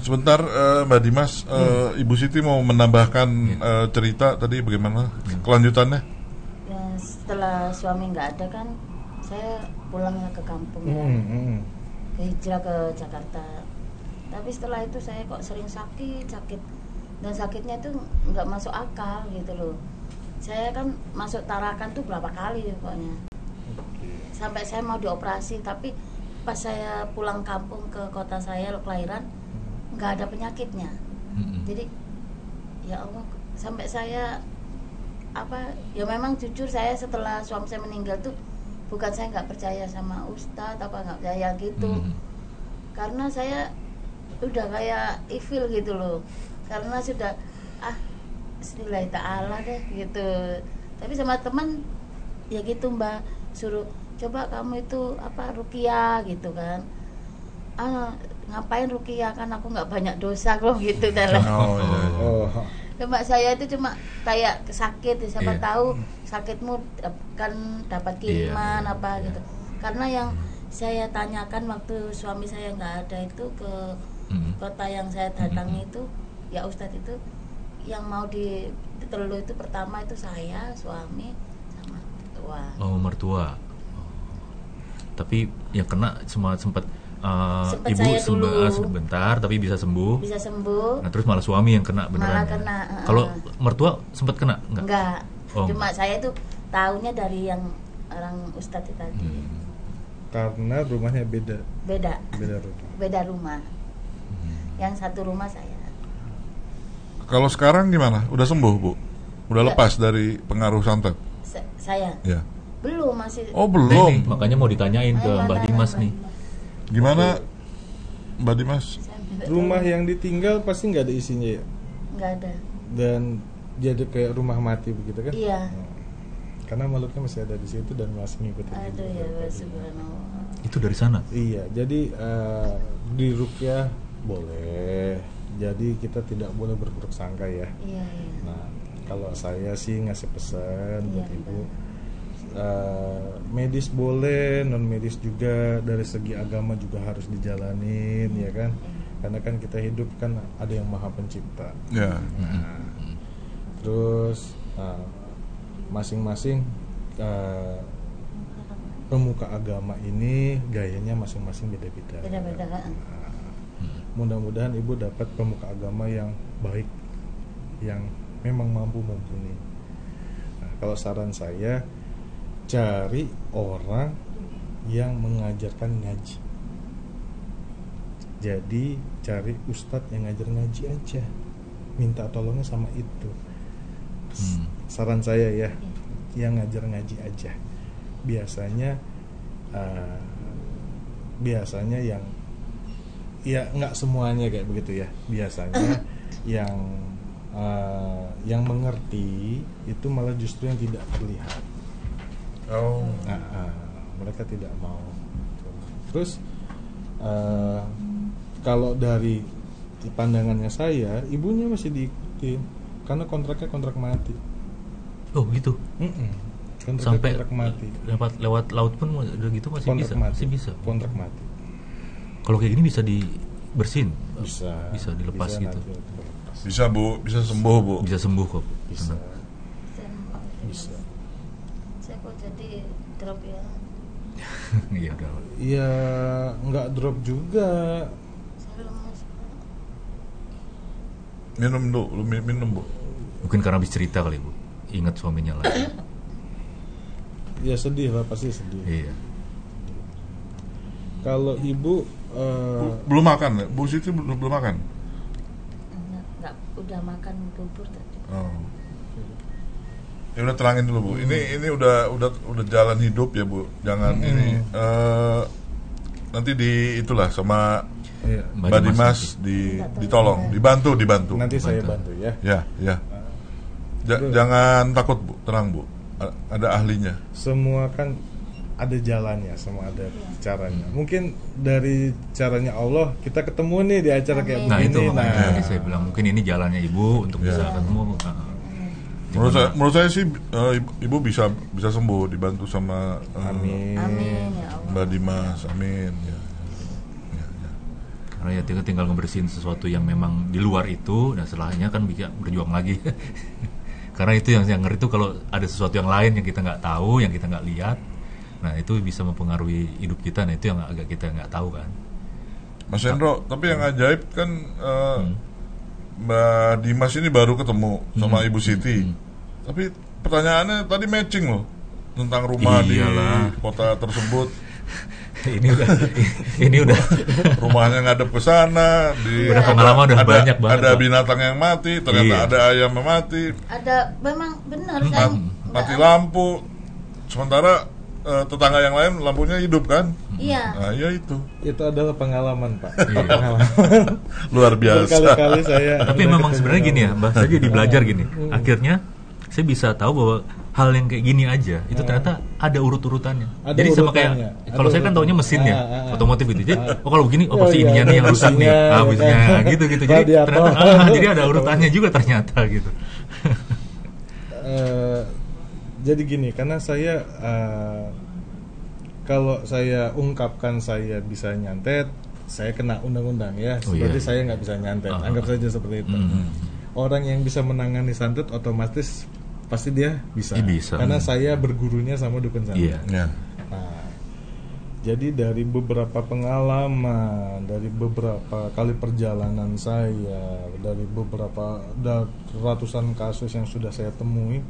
Sebentar, Mbak Dimas, Ibu Siti mau menambahkan cerita tadi bagaimana kelanjutannya? Ya, setelah suami nggak ada kan, saya pulangnya ke kampung ya. Hijrah ke Jakarta. Tapi setelah itu saya kok sering sakit dan sakitnya itu nggak masuk akal gitu loh. Saya kan masuk Tarakan tuh berapa kali pokoknya. Sampai saya mau dioperasi, tapi pas saya pulang kampung ke kota saya kelahiran nggak ada penyakitnya. Jadi ya Allah, sampai saya ya memang jujur saya setelah suami saya meninggal tuh bukan saya nggak percaya sama ustadz nggak percaya gitu, karena saya udah kayak ifil gitu loh, karena sudah Bismillah ta'ala deh gitu. Tapi sama teman ya gitu Mbak, suruh coba kamu itu ruqyah gitu kan. Ngapain ruqyah, kan aku nggak banyak dosa kok gitu dalam. Mbak saya itu cuma kayak sakit, siapa tahu sakitmu kan dapat kiriman gitu. Karena yang saya tanyakan waktu suami saya nggak ada itu ke kota yang saya datangi itu, ya Ustadz itu yang mau ditelur itu pertama itu saya, suami, sama mertua. Mertua. Tapi yang kena sempat ibu sebentar tapi bisa sembuh. Nah, terus malah suami yang kena beneran. Kalau mertua sempat kena enggak? Cuma saya itu tahunya dari yang orang ustadz tadi. Karena rumahnya beda rumah. Yang satu rumah saya. Kalau sekarang gimana? Udah sembuh, Bu? Udah lepas dari pengaruh santet? Saya? Ya. Belum, masih. Oh, belum. Makanya mau ditanyain ke Mbak Dimas nih. Gimana Mbak Dimas? Rumah yang ditinggal pasti nggak ada isinya ya? Nggak ada. Dan jadi kayak rumah mati begitu kan? Iya. Karena makhluknya masih ada di situ dan masih ngikutin. Aduh ya, subhanallah. Itu dari sana? Iya, jadi di ruqyah boleh. Jadi kita tidak boleh berburuk sangka ya. Iya. Nah, kalau saya sih ngasih pesan buat ibu. Medis boleh, non medis juga, dari segi agama juga harus dijalanin ya kan, karena kan kita hidup kan ada yang maha pencipta ya. Terus masing-masing pemuka agama ini gayanya masing-masing beda-beda. Mudah-mudahan ibu dapat pemuka agama yang baik, yang memang mampu mumpuni. Nah, kalau saran saya, cari orang yang mengajarkan ngaji. Jadi cari ustadz yang ngajar ngaji aja, minta tolongnya sama itu. Saran saya ya, yang ngajar ngaji aja. Biasanya yang ya nggak semuanya kayak begitu ya. Biasanya yang mengerti itu malah justru yang tidak terlihat. Mereka tidak mau. Terus kalau dari pandangannya saya, ibunya masih diikutin karena kontraknya kontrak mati. Oh gitu. Sampai kontrak mati. Lewat laut pun udah gitu masih kontrak bisa. Masih bisa. Kontrak mati. Kalau kayak gini bisa dibersihin? Bisa dilepas bisa gitu. Bisa Bu, bisa sembuh Bu. Bisa sembuh kok. Bisa. Jadi drop ya. Iya udah. Iya, nggak drop juga. Minum dulu, minum Bu. Mungkin karena habis cerita kali Bu, ingat suaminya lagi. Ya sedih lah, pasti sedih. Iya. Kalau ibu belum makan, Bu Siti belum makan. Enggak, udah makan bubur tadi. Ya udah terangin dulu Bu. Ini udah jalan hidup ya Bu. Jangan ini nanti itulah sama Mbak Dimas ditolong, dibantu. Nanti saya bantu ya. Ya. Jangan takut Bu, tenang Bu. Ada ahlinya. Semua kan ada jalannya, semua ada caranya. Mungkin dari caranya Allah kita ketemu nih di acara kayak begini. Nah, saya bilang mungkin ini jalannya Ibu untuk bisa ketemu. Menurut saya sih ibu bisa sembuh dibantu sama amin ya Allah. Mbak Dimas, amin ya. Karena ya tinggal ngebersihin sesuatu yang memang di luar itu, dan setelahnya kan bisa berjuang lagi. Karena itu yang ngeri itu kalau ada sesuatu yang lain yang kita nggak tahu, yang kita nggak lihat, nah itu bisa mempengaruhi hidup kita. Nah itu yang agak kita nggak tahu kan. Mas Hendro, tapi yang ajaib kan Mbak Dimas ini baru ketemu sama Ibu Siti. Tapi pertanyaannya tadi matching loh tentang rumah Iyalah. di kota tersebut. ini udah rumahnya ngadep ke sana, udah pengalaman udah banyak banget. Ada binatang yang mati, ternyata ada ayam yang mati. Ada, memang benar kan. Mati lampu. Sementara tetangga yang lain lampunya hidup kan? Iya. Nah, ya itu. Itu adalah pengalaman, Pak. Pengalaman. Luar biasa. Berkali-kali saya. Tapi memang sebenarnya gini ya, Mbak, saya jadi belajar gini. Akhirnya saya bisa tahu bahwa hal yang kayak gini aja itu ternyata ada urut-urutannya. Jadi sama kayak kalau saya kan taunya mesin ya, otomotif gitu. Jadi kalau begini pasti ininya nih yang rusak nih. Busnya gitu. Jadi ternyata jadi ada urutannya juga ternyata gitu. Jadi gini, karena saya kalau saya ungkapkan saya bisa nyantet, saya kena undang-undang ya. Berarti saya nggak bisa nyantet. Anggap saja seperti itu. Orang yang bisa menangani santet otomatis pasti dia bisa. Karena saya bergurunya sama dukun santet. Nah, jadi dari beberapa pengalaman, dari beberapa kali perjalanan saya, dari beberapa ratusan kasus yang sudah saya temui,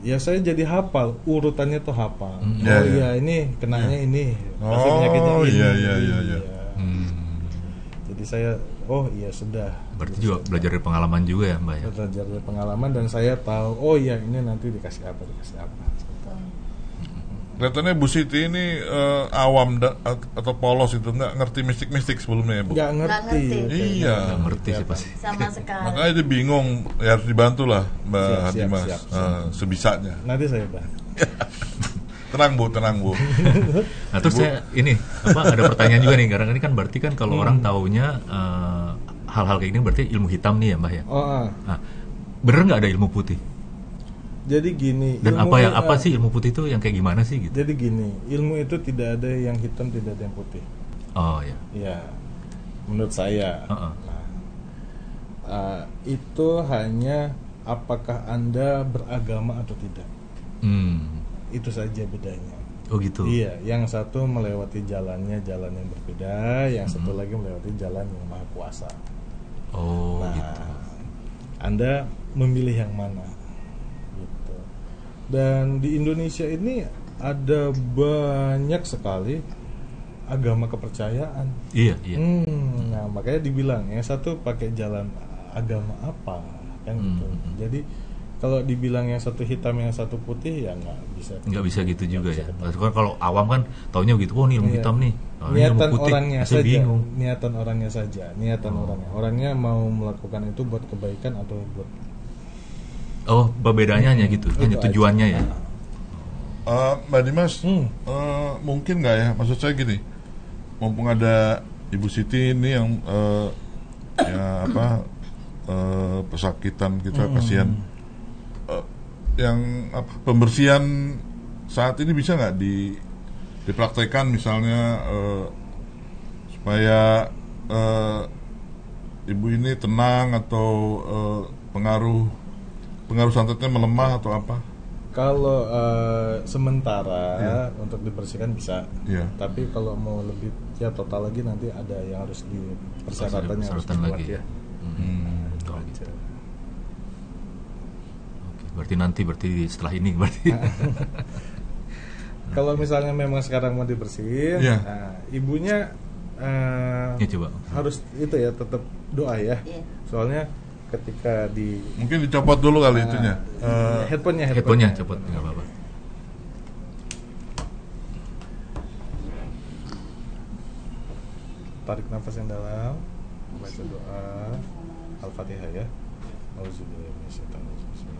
ya saya jadi hafal urutannya tuh hafal. Ini kenanya ini, pasti penyakitnya ini. Iya. Jadi saya sudah. Berarti juga belajar dari pengalaman juga ya, Mbak ya. Belajar dari pengalaman dan saya tahu ini nanti dikasih apa. Kelihatannya Bu Siti ini awam atau polos itu, nggak ngerti mistik-mistik sebelumnya ya Bu? Nggak ngerti. Iya. Nggak ngerti sih pasti. Sama sekali. Makanya dia bingung, ya harus dibantu lah Mbak Dimas sebisanya. Nanti saya bantu. Tenang Bu. Nah terus saya ada pertanyaan juga nih, karena ini kan berarti kan kalau orang taunya hal-hal kayak gini berarti ilmu hitam nih ya Mbak ya. Nah, bener nggak ada ilmu putih? Jadi gini. Dan apa sih ilmu putih itu yang kayak gimana sih gitu? Jadi gini, ilmu itu tidak ada yang hitam, tidak ada yang putih. Oh ya. Ya, menurut saya. Itu hanya apakah Anda beragama atau tidak. Itu saja bedanya. Oh gitu. Iya, yang satu melewati jalan yang berbeda, yang satu lagi melewati jalan yang maha kuasa. Oh gitu. Anda memilih yang mana? Gitu. Dan di Indonesia ini ada banyak sekali agama kepercayaan. Iya. Nah, makanya dibilang yang satu pakai jalan agama apa kan gitu. Jadi kalau dibilang yang satu hitam yang satu putih ya nggak bisa gitu juga ya. Kalau awam kan taunya gitu, ini ilmu hitam nih. Niatan orangnya saja. Bingung. Niatan orangnya saja. Orangnya mau melakukan itu buat kebaikan atau buat. Oh, bedanya hanya gitu. Hanya tujuannya ya. Mbak Dimas, mungkin nggak ya? Maksud saya gini, mumpung ada Ibu Siti ini yang pesakitan kita kasihan. Yang pembersihan saat ini bisa nggak dipraktekkan misalnya supaya ibu ini tenang atau pengaruh santetnya melemah atau apa? Kalau sementara untuk dibersihkan bisa, tapi kalau mau lebih total lagi nanti ada yang harus persyaratannya harus dibuat lagi. Ya. Berarti setelah ini berarti. Kalau misalnya memang sekarang mau dibersihin, ibunya coba. Harus itu ya, tetap doa ya. Soalnya ketika mungkin dicopot dulu kali itunya. Headphone-nya copot, nggak apa-apa. Tarik nafas yang dalam, baca doa Al-Fatihah ya. Auzubillahi minasyaitonir rajim.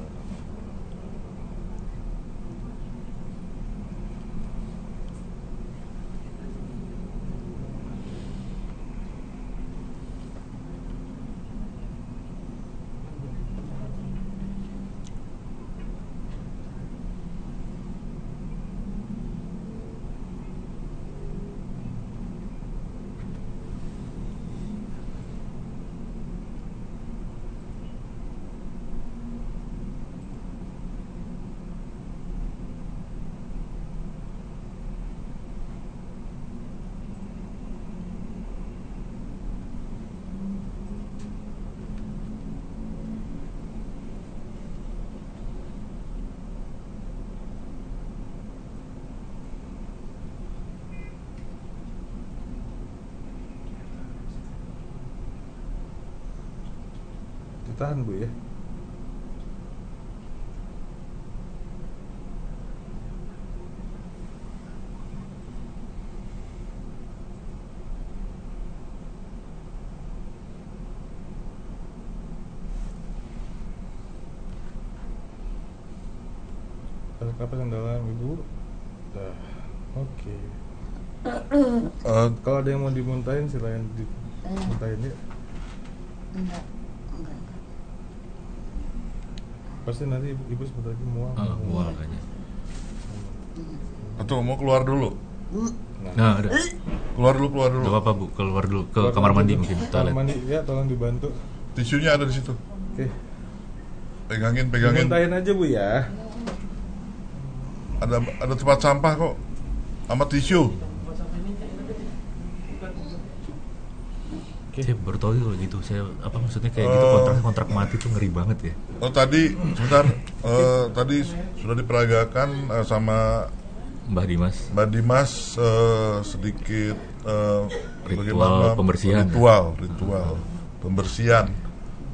ditahan Bu ya. Apa kendala Ibu? Nah, oke. Kalau ada yang mau dimuntahin silakan dimuntahin ya. Enggak. Pasti nanti ibu sebentar lagi mual. Mual kayaknya. Atau mau keluar dulu? Nah, ada. Keluar dulu. Gak apa-apa Bu, keluar dulu ke kamar mandi mungkin. Kamar mandi ya, tolong dibantu. Tisunya ada di situ. Oke. Pegangin. Muntahin aja Bu ya. Ada tempat sampah kok. Sama tisu. Saya baru tahu kalau gitu. Saya apa maksudnya kayak gitu kontrak mati tuh ngeri banget ya. Oh tadi sebentar, tadi sudah diperagakan sama Mbah Dimas sedikit ritual pembersihan.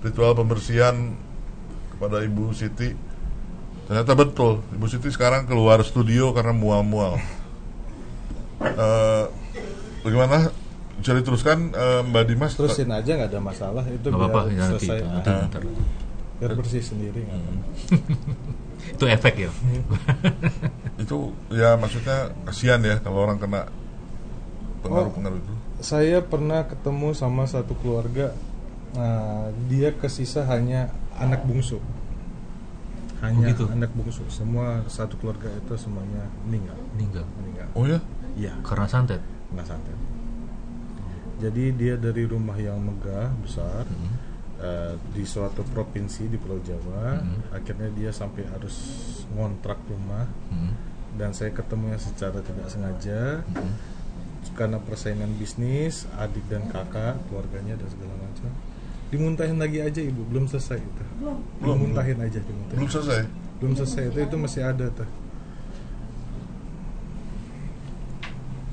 Ritual pembersihan kepada Ibu Siti. Ternyata betul, Ibu Siti sekarang keluar studio karena mual-mual. Bagaimana? Bisa diteruskan Mbak Dimas? Terusin aja, nggak ada masalah. Itu biar apa-apa, selesai. nanti. Biar bersih sendiri. Itu efek ya. Itu ya maksudnya kasihan ya kalau orang kena pengaruh-pengaruh itu. Saya pernah ketemu sama satu keluarga, dia kesisa hanya anak bungsu. Hanya anak bungsu. Semua satu keluarga itu semuanya meninggal. Oh ya? Iya. Karena santet. Jadi dia dari rumah yang megah besar di suatu provinsi di Pulau Jawa, akhirnya dia sampai harus ngontrak rumah, dan saya ketemunya secara tidak sengaja karena persaingan bisnis, adik dan kakak, keluarganya dan segala macam. Dimuntahin lagi aja Ibu, belum selesai itu. Dimuntahin aja. Belum selesai itu masih ada tuh.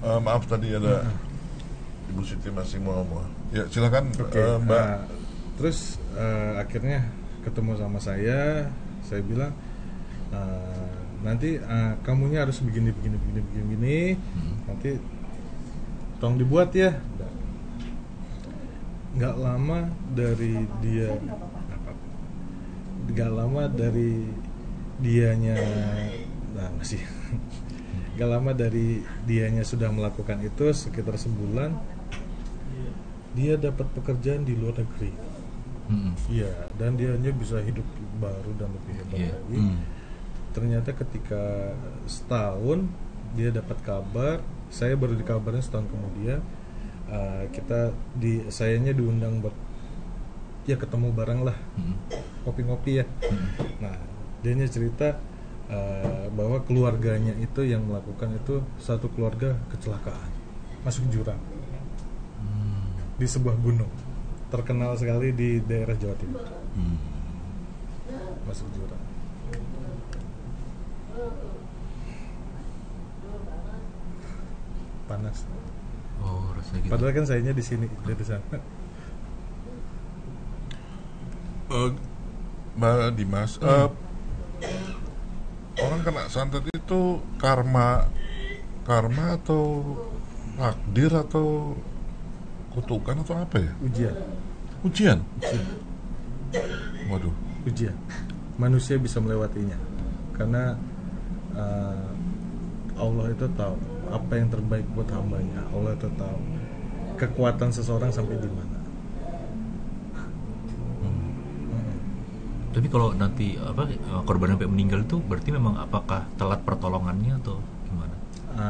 Maaf tadi ada Ibu Siti masih mau. Ya silakan Mbak. Terus akhirnya ketemu sama saya bilang nanti kamunya harus begini. Nanti tolong dibuat ya. Nggak lama dari dianya sudah melakukan itu sekitar sebulan, dia dapat pekerjaan di luar negeri. Iya, dan dianya bisa hidup baru dan lebih hebat lagi. Ternyata ketika setahun dia dapat kabar, saya baru dikabarin setahun kemudian, sayanya diundang buat ya ketemu bareng lah, kopi-ngopi ya. Nah, dianya cerita bahwa keluarganya itu yang melakukan itu satu keluarga kecelakaan, masuk jurang di sebuah gunung terkenal sekali di daerah Jawa Timur. Masuk jurang. Panas. Oh, rasanya gitu. Padahal kan sayanya di sini, dari sana. Mbak Dimas, orang kena santet itu karma atau takdir atau kutukan atau apa ya? Ujian. Waduh. Ujian. Manusia bisa melewatinya karena Allah itu tahu apa yang terbaik buat hambanya. Allah itu tahu kekuatan seseorang sampai di mana. Tapi kalau nanti korban sampai meninggal itu berarti memang apakah telat pertolongannya atau gimana?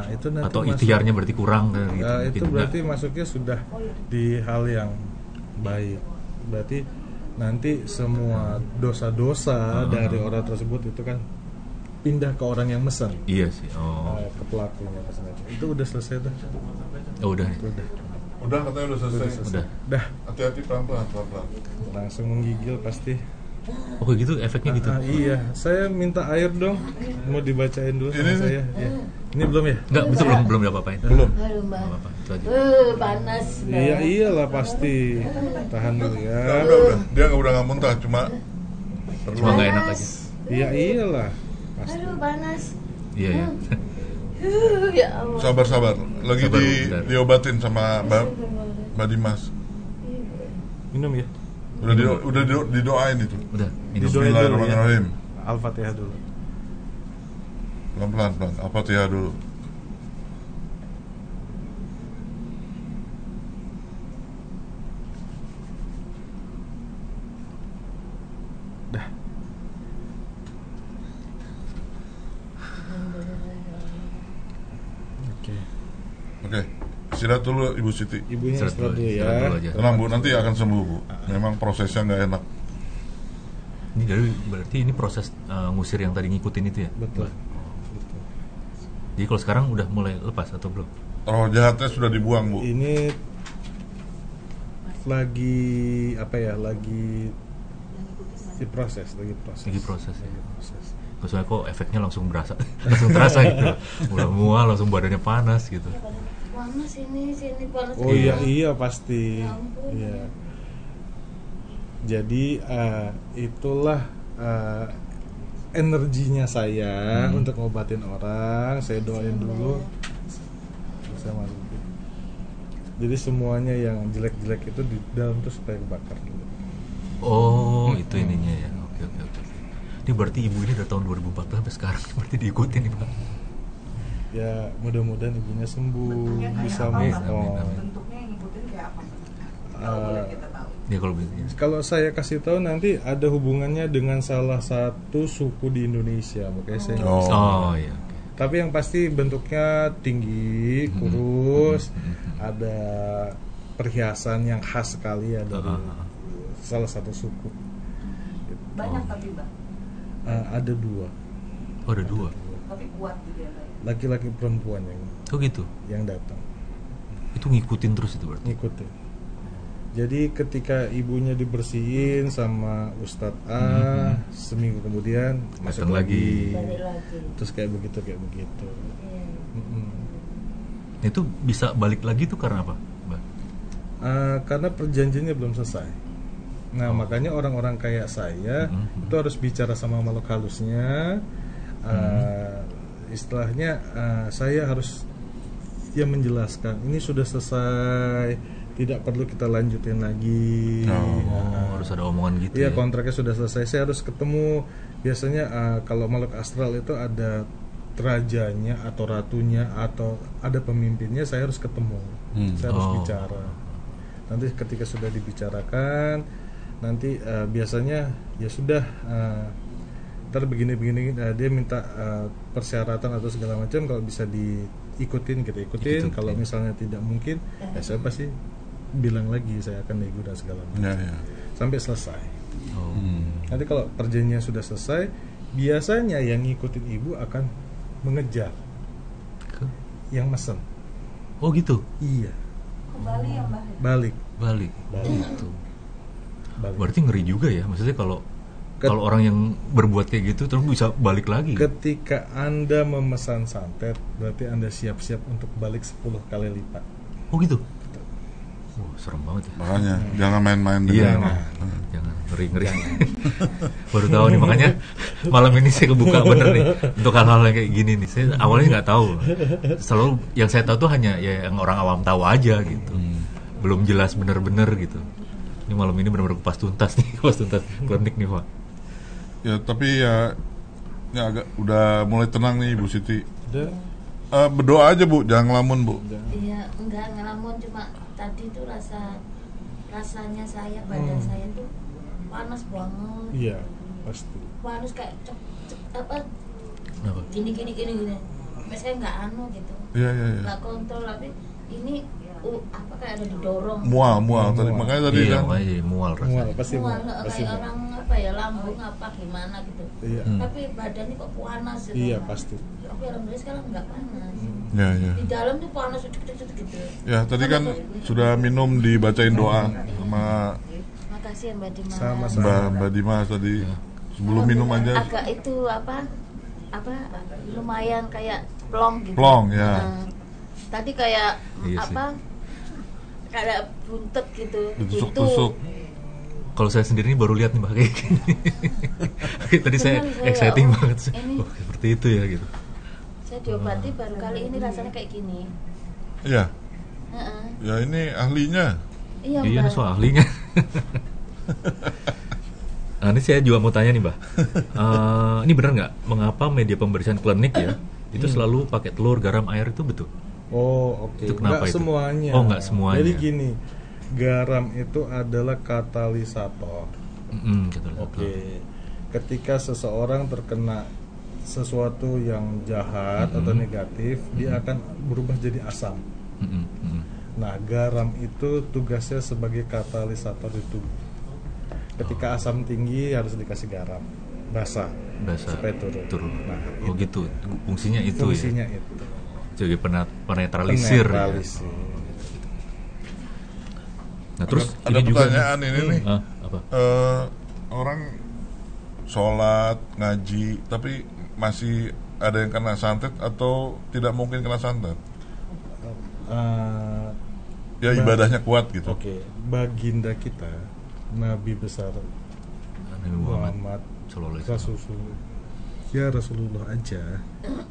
Itu nanti atau ikhtiarnya berarti kurang kan gitu? Itu berarti masuknya sudah di hal yang baik. Berarti nanti semua dosa-dosa dari orang tersebut itu kan pindah ke orang yang mesen. Iya sih. Ke pelakunya. Itu udah selesai tuh. Oh, udah. Udah katanya udah selesai. Udah. Hati-hati pelan-pelan. Langsung menggigil pasti. Oh kayak gitu efeknya gitu. Iya, saya minta air dong. Mau dibacain dulu sama saya. Ya. Ini belum ya? Enggak, itu belum diapa-apain. Belum. Aduh mbak, Apa-apa, itu aja. panas. Iya iyalah pasti. Tahan dulu ya. Udah. Dia nggak muntah, cuma Nggak enak aja. Iya iyalah. Pasti. Aduh panas. Iya ya. Ya Allah. sabar. Lagi Sabar, bentar. diobatin sama Mbak Dimas. Minum ya. Udah didoain itu. Udah, minum. Didoain dulu ya. Bismillahirrahmanirrahim. Al-Fatihah dulu. Pelan-pelan. Al-Fatihah dulu. Dah. Oke. Istirahat dulu Ibu Siti. Ibunya istirahat dulu ya. Istirahat dulu aja. Tenang Bu, nanti akan sembuh Bu. Memang prosesnya nggak enak. Ini berarti ini proses ngusir yang tadi ngikutin itu ya? Betul. Jadi kalau sekarang udah mulai lepas atau belum? Roh jahatnya sudah dibuang Bu. Ini lagi apa ya? Lagi proses. Lagi proses ya. Proses. Soalnya kok efeknya langsung langsung terasa gitu. Udah mual, langsung badannya panas gitu. Panas sini panas. Oh iya pasti. Iya. Jadi itulah energinya saya untuk ngobatin orang. Saya doain dulu. Sama dulu. Jadi semuanya yang jelek-jelek itu di dalam tuh supaya kebakar dulu. Oh, itu ininya ya. Oke. Ini berarti ibu ini dari tahun 2014 sampai sekarang berarti diikutin nih Pak. Ya mudah-mudahan ibunya sembuh, Bentuknya kayak bisa apa, move Pak? on. Bentuknya yang ngikutin kayak apa? Kalau boleh kita tahu. Ya kalau begini. Kalau saya kasih tahu nanti ada hubungannya dengan salah satu suku di Indonesia, makanya saya nggak bisa. Oh iya. Oke. Tapi yang pasti bentuknya tinggi, kurus, ada perhiasan yang khas sekali ya dari salah satu suku. Banyak tapi Bang. Ada dua, Oh ada dua. Tapi kuat gitu ya Bang. laki-laki perempuan Oh gitu. yang datang Itu ngikutin terus itu berarti. ngikutin. Jadi ketika ibunya dibersihin sama Ustadz A, seminggu kemudian masuk Datang lagi. Balik lagi. terus kayak begitu. Iya. Itu bisa balik lagi tuh karena apa, Mbak? Karena perjanjiannya belum selesai. Nah makanya orang-orang kayak saya itu harus bicara sama makhluk halusnya. Istilahnya saya harus menjelaskan ini sudah selesai, tidak perlu kita lanjutin lagi. Harus ada omongan gitu. Iya, Ya? kontraknya sudah selesai. Saya harus ketemu. Biasanya kalau makhluk astral itu ada rajanya atau ratunya atau ada pemimpinnya, saya harus ketemu. Saya harus bicara. Nanti ketika sudah dibicarakan, nanti biasanya ya sudah ntar begini dia minta persyaratan atau segala macam, kalau bisa diikutin kita ikutin. Kalau misalnya tidak mungkin ya saya pasti bilang lagi saya akan nego dan segala macam sampai selesai. Nanti kalau perjanjiannya sudah selesai, biasanya yang ngikutin ibu akan mengejar yang mesen. Oh gitu. Iya, Kembali ya Mbak. Balik. balik. Gitu. Balik. Berarti ngeri juga ya. Maksudnya kalau orang yang berbuat kayak gitu terus bisa balik lagi. Ketika Anda memesan santet, berarti Anda siap-siap untuk balik 10 kali lipat. Oh gitu. Serem banget ya. Makanya jangan main-main Iya, dengan jangan ngeri. Baru tahu nih, makanya malam ini saya kebuka bener nih untuk hal-hal yang kayak gini nih. Saya awalnya nggak tahu. Selalu yang saya tahu tuh hanya ya yang orang awam tahu aja gitu. Belum jelas bener-bener gitu. Ini malam ini benar-benar kupas tuntas klinik nih Pak. Ya tapi ya agak udah mulai tenang nih Bu Siti. Udah. Berdoa aja Bu, jangan ngelamun Bu. Iya, enggak ngelamun, cuma tadi tuh rasanya saya, badan saya tuh panas banget. Iya, pasti. Panas kayak Kenapa? gini. Sampai saya nggak gitu. Iya. Nggak kontrol, tapi ini apa kayak ada didorong. Mual tadi, makanya tadi Iya, kan. makanya jadi mual Mual, rasanya. pasti Mual, mual. Pasti kayak mual. orang apa ya, lambung apa gimana gitu. Iya. Tapi badannya kok panas gitu. Iya, pasti. Tapi alhamdulillah sekarang nggak panas. Ya. Di dalam tuh panas gitu. Ya tadi kan sudah minum, dibacain doa sama kasih ya Mbak Dimas. Sama-sama. Mbak Dimas tadi sebelum minum aja. Agak itu apa lumayan kayak plong gitu. Plong ya. Tadi kayak Iya kayak buntet gitu. Ditusuk-tusuk. Kalau saya sendiri ini baru lihat nih Mbak kayak gini. Tadi saya exciting banget sih. Oh, seperti itu ya gitu. Saya diobati baru kali ini rasanya kayak gini. Iya. Ya ini ahlinya. Iya ini soal ahlinya. Nah, ini saya juga mau tanya nih Mbak. Ini benar nggak mengapa media pembersihan klinik ya itu selalu pakai telur, garam, air itu betul? Oh oke. Nggak semuanya. Oh nggak semuanya. Jadi gini, garam itu adalah katalisator. Oke. Ketika seseorang terkena sesuatu yang jahat atau negatif, dia akan berubah jadi asam. Nah, garam itu tugasnya sebagai katalisator di tubuh. Ketika asam tinggi harus dikasih garam basah supaya turun. Nah, gitu. Fungsinya itu ya. Itu. Jadi penetralisir. Ya. Nah, terus ada pertanyaan ini nih. Apa? Orang sholat, ngaji, tapi masih ada yang kena santet atau tidak mungkin kena santet? Ya ibadahnya kuat gitu. Oke, baginda kita Nabi besar Nabi Muhammad Rasulullah aja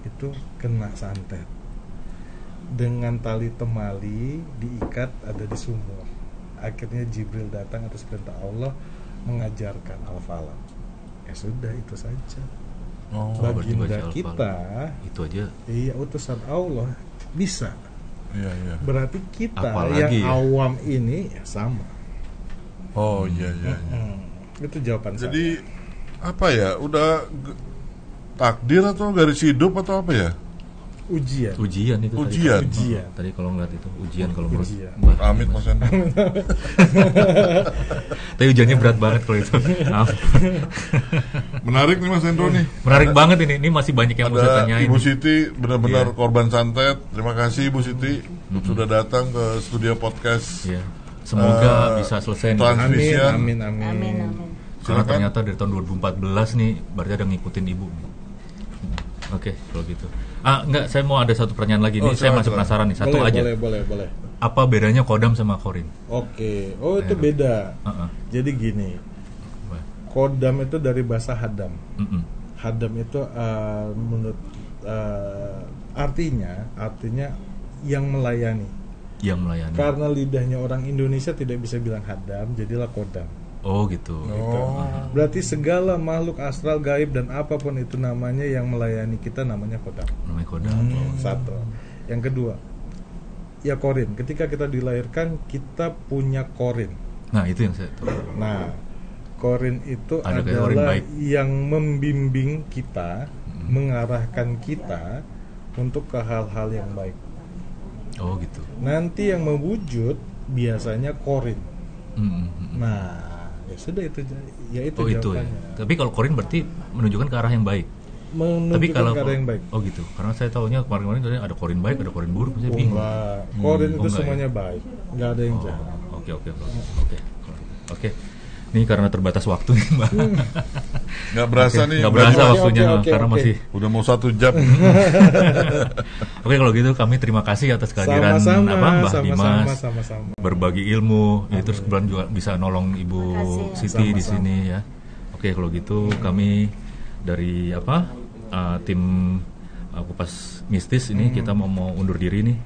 itu kena santet dengan tali temali diikat ada di sumur. Akhirnya Jibril datang atas perintah Allah mengajarkan al-falaq. Ya sudah itu saja. Baginda kita itu aja. Iya, utusan Allah bisa. Iya. Berarti kita apalagi yang awam ini ya sama. Oh iya. Itu jawaban Jadi saya. apa ya? Udah takdir atau garis hidup atau apa ya? Ujian itu ujian. Tadi kalau ngeliat itu ujian kalau menurut Amit Mas Hendro. Tapi ujiannya berat banget kalau itu. Menarik nih Mas Hendro nih. Menarik banget ini. Ini masih banyak yang mau saya tanyain. Ibu Siti benar-benar korban santet. Terima kasih Ibu Siti sudah datang ke studio podcast. Iya. Semoga bisa selesai. Transvision. Amin. Karena ternyata dari tahun 2014 nih berarti ada ngikutin Ibu. Oke, kalau gitu. Enggak, saya mau ada satu pertanyaan lagi nih. Saya masih penasaran nih. Satu aja. Boleh. Apa bedanya kodam sama korin? Oke. Oh, itu beda. Jadi gini. Kodam itu dari bahasa hadam. Hadam itu menurut artinya yang melayani. Yang melayani. Karena lidahnya orang Indonesia tidak bisa bilang hadam, jadilah kodam. Oh gitu. Berarti segala makhluk astral gaib dan apapun itu namanya yang melayani kita namanya kodam. Namanya kodam. Satu. Yang kedua, ya korin. Ketika kita dilahirkan kita punya korin. Nah itu yang saya tahu. Nah, korin itu ada adalah yang membimbing kita, mengarahkan kita untuk ke hal-hal yang baik. Oh gitu. Nanti yang mewujud biasanya korin. Nah, ya sudah itu jawabannya. Itu ya. Tapi kalau korin berarti menunjukkan ke arah yang baik. Tapi kalau ke arah yang baik. Oh gitu. Karena saya tahunya kemarin-kemarin ada korin baik, ada korin buruk, saya bingung. Korin itu semuanya baik, nggak ada yang jahat. Oke. Ini karena terbatas waktu nih Mbak. Nggak berasa nih. Nggak berasa waktunya karena masih udah mau 1 jam. Oke kalau gitu kami terima kasih atas kehadiran Mbak Dimas. Berbagi ilmu, ya, terus kemudian juga bisa nolong Ibu Siti di sini ya. Oke kalau gitu kami dari tim Kupas Mistis ini kita mau undur diri nih.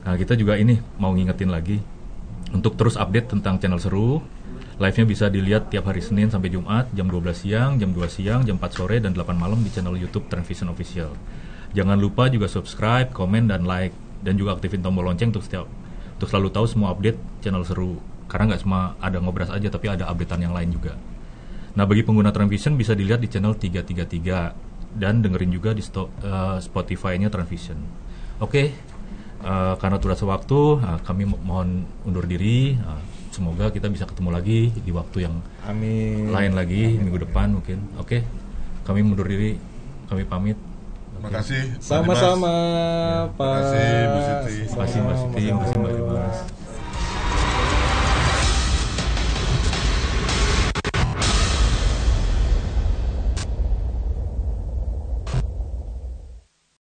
Nah kita juga ini mau ngingetin lagi untuk terus update tentang channel seru. Live-nya bisa dilihat tiap hari Senin sampai Jumat jam 12 siang, jam 2 siang, jam 4 sore, dan 8 malam di channel YouTube Transvision Official. Jangan lupa juga subscribe, komen, dan like. Dan juga aktifin tombol lonceng untuk selalu tahu semua update channel seru. Karena nggak cuma ada ngobras aja, tapi ada updatean yang lain juga. Nah bagi pengguna Transvision bisa dilihat di channel 333 dan dengerin juga di Spotify-nya Transvision. Oke, karena terasa waktu, kami mohon undur diri. Semoga kita bisa ketemu lagi di waktu yang lain lagi minggu depan mungkin. Oke, kami mundur diri, kami pamit. Terima kasih. Sama-sama, Pak. Terima kasih Bu Siti. Terima kasih Mbak Siti, terima kasih Mbak Dimas.